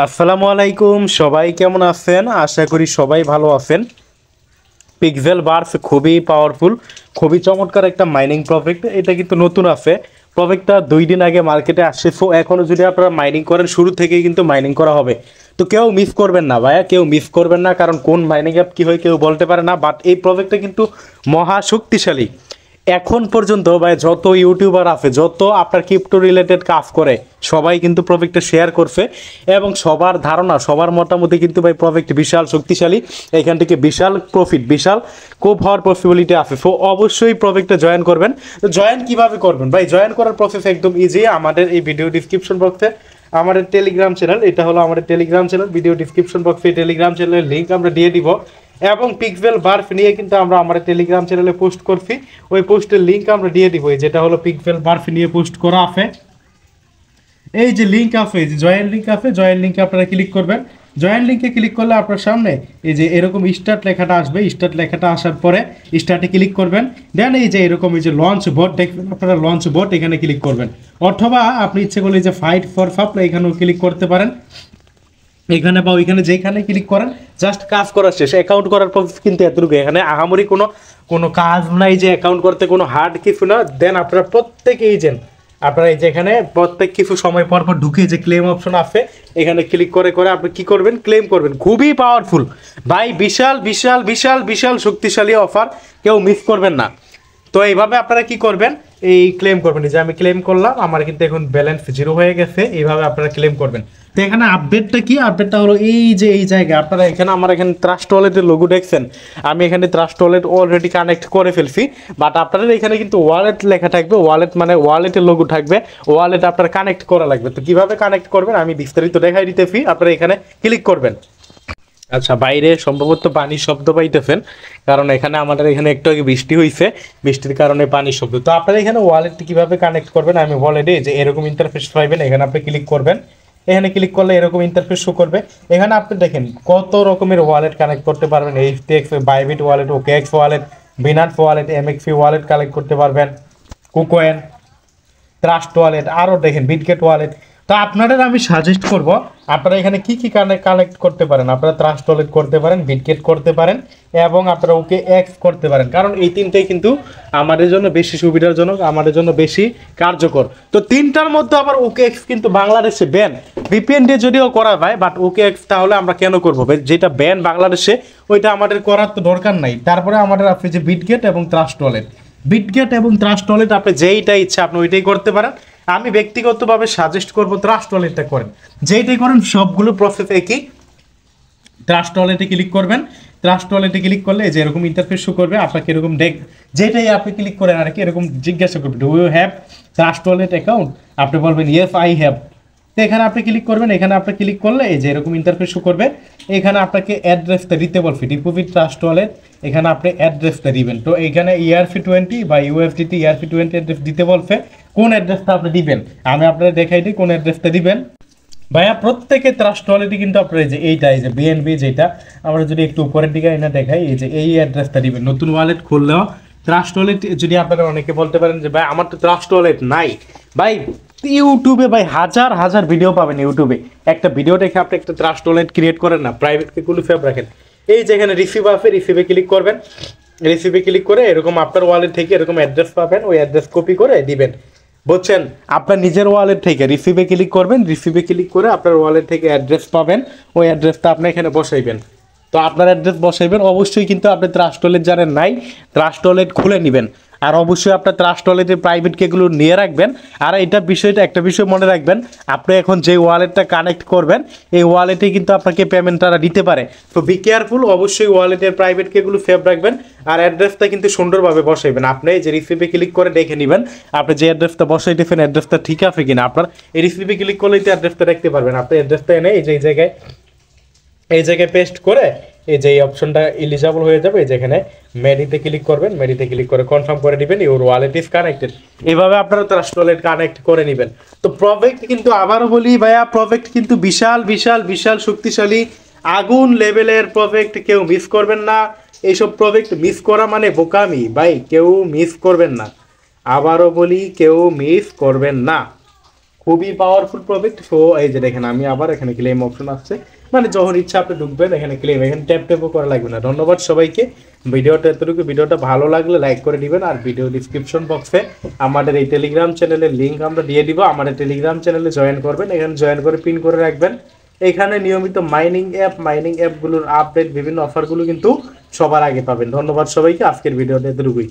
আসসালামু আলাইকুম, সবাই কেমন আছেন? আশা করি সবাই ভালো আছেন। পিক্সেল বার্স খুবই পাওয়ারফুল, খুবই চমৎকার একটা মাইনিং প্রজেক্ট। এটা কিন্তু নতুন আছে, প্রজেক্টটা 2 দিন আগে মার্কেটে আসছে। সো এখনও যদি আপনারা মাইনিং করেন, শুরু থেকেই কিন্তু মাইনিং করা হবে। তো কেউ মিস করবেন না ভাইয়া, কেউ মিস করবেন না, কারণ কোন মাইনিং অ্যাপ কী হয় কেউ বলতে পারে না। বাট এই প্রজেক্টটা কিন্তু মহা শক্তিশালী। এখন পর্যন্ত ভাই যত ইউটিউবার আছে, যত আপনার ক্রিপ্টো রিলেটেড কাজ করে, সবাই কিন্তু প্রজেক্টটা শেয়ার করছে এবং সবার ধারণা, সবার মতামতে কিন্তু ভাই প্রজেক্ট বিশাল শক্তিশালী। এখান থেকে বিশাল প্রফিট, বিশাল কোপ হওয়ার পসিবিলিটি আছে। সো অবশ্যই প্রজেক্টে জয়েন করবেন। তো জয়েন কিভাবে করবেন ভাই? জয়েন করার প্রসেস একদম ইজি। আমাদের এই ভিডিও ডিসক্রিপশন বক্সে আমাদের টেলিগ্রাম চ্যানেল, এটা হলো আমাদের টেলিগ্রাম চ্যানেল। ভিডিও ডিসক্রিপশন বক্সে টেলিগ্রাম চ্যানেলের লিঙ্ক আমরা দিয়ে দিব এবং পিক্সেল বার্ফ নিয়ে কিন্তু আমরা আমাদের টেলিগ্রাম চ্যানেলে পোস্ট করছি। ওই পোস্টের লিঙ্ক আমরা দিয়ে দিব, যেটা হলো পিক্সেল বার্ফ নিয়ে পোস্ট করা আছে। এই যে লিঙ্ক আছে, এই যে জয়েন লিঙ্ক আছে, জয়েন লিঙ্কে আপনারা ক্লিক করবেন। জয়েন লিঙ্কে ক্লিক করলে আপনার সামনে এই যে এরকম স্টার্ট লেখাটা আসবে। স্টার্ট লেখাটা আসার পরে স্টার্টে ক্লিক করবেন। দেন এই যে এরকম এই যে লঞ্চ বোট দেখবেন আপনারা, লঞ্চ বোট এখানে ক্লিক করবেন। অথবা আপনি ইচ্ছে করলে যে ফাইট ফর ফাপলা এখানেও ক্লিক করতে পারেন। এখানে বা ওইখানে যেখানে ক্লিক করেন, জাস্ট কাজ করা শেষ। অ্যাকাউন্ট করার পর কিন্তু এতটুকু, এখানে আহামরি কোনো কাজ নাই যে অ্যাকাউন্ট করতে, কোনো হার্ড কিছু না। দেন আপনারা প্রত্যেকেই আপনারা এই যে এখানে প্রত্যেক কিছু সময় পর পর ঢুকে যে ক্লেম অপশন আছে, এখানে ক্লিক করে করে আপনি কি করবেন? ক্লেম করবেন। খুবই পাওয়ারফুল ভাই, বিশাল বিশাল বিশাল বিশাল শক্তিশালী অফার, কেউ মিস করবেন না। তো এইভাবে আপনারা কি করবেন? এই ক্লেম করবেন। যে আমি ক্লেম করলাম, আমার কিন্তু এখন ব্যালেন্স 0 হয়ে গেছে। এইভাবে আপনারা ক্লেম করবেন। তো এখানে আপডেটটা কি? আপডেটটা হলো এই যে এই জায়গায় আপনারা এখানে, আমার এখানে ট্রাস্ট ওয়ালেটের লোগো দেখছেন। আমি এখানে ট্রাস্ট ওয়ালেট অলরেডি কানেক্ট করে ফেলছি। বাট আপনাদের এখানে কিন্তু ওয়ালেট লেখা থাকবে। ওয়ালেট মানে ওয়ালেটের লোগো থাকবে। ওয়ালেট আপনার কানেক্ট করা লাগবে। তো কিভাবে কানেক্ট করবেন আমি বিস্তারিত দেখাই দিতেছি। আপনারা এখানে ক্লিক করবেন। আচ্ছা, বাইরে সম্ভবত পানির শব্দ পাইতেছেন, কারণ এখানে আমাদের এখানে একটু আগে বৃষ্টি হয়েছে, বৃষ্টির কারণে পানির শব্দ। তো আপনারা এখানে ওয়ালেট কিভাবে কানেক্ট করবেন আমি ওয়ালেটে যে এরকম ইন্টারফেস পাইবেন, এখানে আপনি ক্লিক করবেন। এখানে ক্লিক করলে এরকম ইন্টারফেস শো করবে। এখানে আপনি দেখেন কত রকমের ওয়ালেট কানেক্ট করতে পারবেন। HTX, Bybit wallet, OKX wallet, Binance wallet, MEXC wallet collect করতে পারবেন, কুকোয়েন, ট্রাস্ট ওয়ালেট, আরও দেখেন বিটগেট ওয়ালেট। তো আপনাদের আমি সাজেস্ট করব আপনারা এখানে কি কি কালেক্ট করতে পারেন। আপনারা ট্রাস্ট ওয়ালেট করতে পারেন, বিটগেট করতে পারেন এবং আপনারা ওকে এক্স করতে পারেন, কারণ এই তিনটেই কিন্তু আমাদের জন্য বেশি সুবিধাজনক, আমাদের জন্য বেশি কার্যকর। তো তিনটার মধ্যে আবার ওকে এক্স কিন্তু বাংলাদেশে ব্যান, ভিপিএন দিয়ে যদিও করা হয়, বাট ওকে এক্স তাহলে আমরা কেন করবো? যেটা ব্যান বাংলাদেশে, ওইটা আমাদের করার তো দরকার নাই। তারপরে আমাদের আপনি যে বিটগেট এবং ট্রাস্ট ওয়ালেট, বিটগেট এবং ট্রাস্ট ওয়ালেট আপনি যেইটা ইচ্ছা আপনি ওইটাই করতে পারেন। আমি ব্যক্তিগতভাবে সাজেস্ট করব ট্রাস্ট ওয়ালেটটা করেন। যেইটাই করেন সবগুলো প্রসেস একই। ট্রাস্ট ওয়ালেটে ক্লিক করবেন। ট্রাস্ট ওয়ালেটে ক্লিক করলে যে এরকম ইন্টারফেস শো করবে, আপনাকে এরকম যেটাই আপনি ক্লিক করেন আর কি, এরকম জিজ্ঞাসা করবে, do you have trust wallet account? আপনি বলবেন ইয়েস আই হ্যাভ। তো এখানে আপনি ক্লিক করবেন। এখানে আপনি ক্লিক করলে এই যে এরকম ইন্টারফেস শো করবে। এখানে আপনাকে অ্যাড্রেসটা দিতে বলবে, ডিপোজিট ট্রাস্ট ওয়ালেট। এখানে আপনি অ্যাড্রেসটা দিবেন। তো এখানে ERC20 বা USDT ERC20 অ্যাড্রেস দিতে বলছে। কোন অ্যাড্রেসটা আপনি দিবেন আমি আপনাদের দেখাই দিই কোন অ্যাড্রেসটা দিবেন। ভাইয়া প্রত্যেকে ট্রাস্ট ওয়ালেটে কিন্তু আপনার এই যে এইটা, এই যে বিএনবি, যেটা আমরা যদি একটু উপরের দিকে এনে দেখাই, এই যে এই অ্যাড্রেসটা দিবেন। নতুন ওয়ালেট খুললেও ট্রাস্ট ওয়ালেট, যদি আপনারা অনেকে বলতে পারেন যে ভাই আমার তো ট্রাস্ট ওয়ালেট নাই, ভাই ইউটিউবে ভাই হাজার হাজার ভিডিও পাবেন। ইউটিউবে একটা ভিডিও দেখে আপনি একটা ট্রাস্ট ওয়ালেট ক্রিয়েট করেন না, প্রাইভেটকে কুলিফাইভ রাখেন। এই যে এখানে রিসিভ আছে, রিসিভে ক্লিক করবেন। রিসিভে ক্লিক করে এরকম আপনার ওয়ালেট থেকে এরকম অ্যাড্রেস পাবেন, ওই অ্যাড্রেস কপি করে দিবেন। বুঝছেন? আপনার নিজের ওয়ালেট থেকে রিসিভে ক্লিক করবেন। রিসিভে ক্লিক করে আপনার ওয়ালেট থেকে অ্যাড্রেস পাবেন, ওই অ্যাড্রেসটা আপনি এখানে বসাইবেন। তো আপনার অ্যাড্রেস বসাইবেন। অবশ্যই কিন্তু আপনি ট্রাস্ট ওয়ালেট জানেন নাই, ট্রাস্ট ওয়ালেট খুলে নেবেন। আর অবশ্যই আপনার ট্রাস্ট ওয়ালেটের প্রাইভেট কেগুলো নিয়ে রাখবেন। আর এটা বিষয়টা, একটা বিষয় মনে রাখবেন, আপনি এখন যে ওয়ালেটটা কানেক্ট করবেন, এই ওয়ালেটে কিন্তু আপনাকে পেমেন্ট তারা দিতে পারে। তো বি কেয়ারফুল, অবশ্যই ওয়ালেটের প্রাইভেট কেগুলো সেভ রাখবেন। আর অ্যাড্রেসটা কিন্তু সুন্দরভাবে বসাইবেন। আপনি যে রিসিভে ক্লিক করে দেখে নেবেন আপনি যে অ্যাড্রেসটা বসাইতেছেন অ্যাড্রেসটা ঠিক আছে কিনা। আপনার এই রিসিভে ক্লিক করলেই তো অ্যাড্রেসটা দেখতে পারবেন। আপনি অ্যাড্রেসটা এনে এই যে এই জায়গায় পেস্ট করে এই যে এই অপশনটা এলিজিবল হয়ে যাবে। এই যেখানে মেডিতে ক্লিক করবেন, মেডিতে ক্লিক করে কনফার্ম করে দিবেন ইউর ওয়ালেট ইজ কানেক্টেড। এইভাবে আপনারা ট্রাস্ট ওয়ালেট কানেক্ট করে নেবেন। তো প্রজেক্ট কিন্তু আবারও বলি ভাইয়া, প্রজেক্ট কিন্তু বিশাল বিশাল বিশাল শক্তিশালী, আগুন লেভেলের প্রজেক্ট, কেউ মিস করবেন না। এইসব প্রজেক্ট মিস করা মানে বোকামি ভাই, কেউ মিস করবেন না। আবারও বলি, কেউ মিস করবেন না। খুবই পাওয়ারফুল প্রজেক্ট। সো এই যে দেখেন আমি আবার এখানে ক্লেম অপশন আসছে, মানে যখন ইচ্ছা আপনি ঢুকবেন এখানে ক্লেম, এখানে ট্যাপ ট্যাপও করা লাগবে না। ধন্যবাদ সবাইকে। ভিডিওটা এতটুকু, ভিডিওটা ভালো লাগলে লাইক করে দিবেন, আর ভিডিও ডিসক্রিপশন বক্সে আমাদের এই টেলিগ্রাম চ্যানেলের লিঙ্ক আমরা দিয়ে দিব, আমাদের টেলিগ্রাম চ্যানেলে জয়েন করবেন, এখানে জয়েন করে পিন করে রাখবেন। এখানে নিয়মিত মাইনিং অ্যাপগুলোর আপডেট, বিভিন্ন অফারগুলো কিন্তু সবার আগে পাবেন। ধন্যবাদ সবাইকে, আজকের ভিডিওটা এতটুকুই।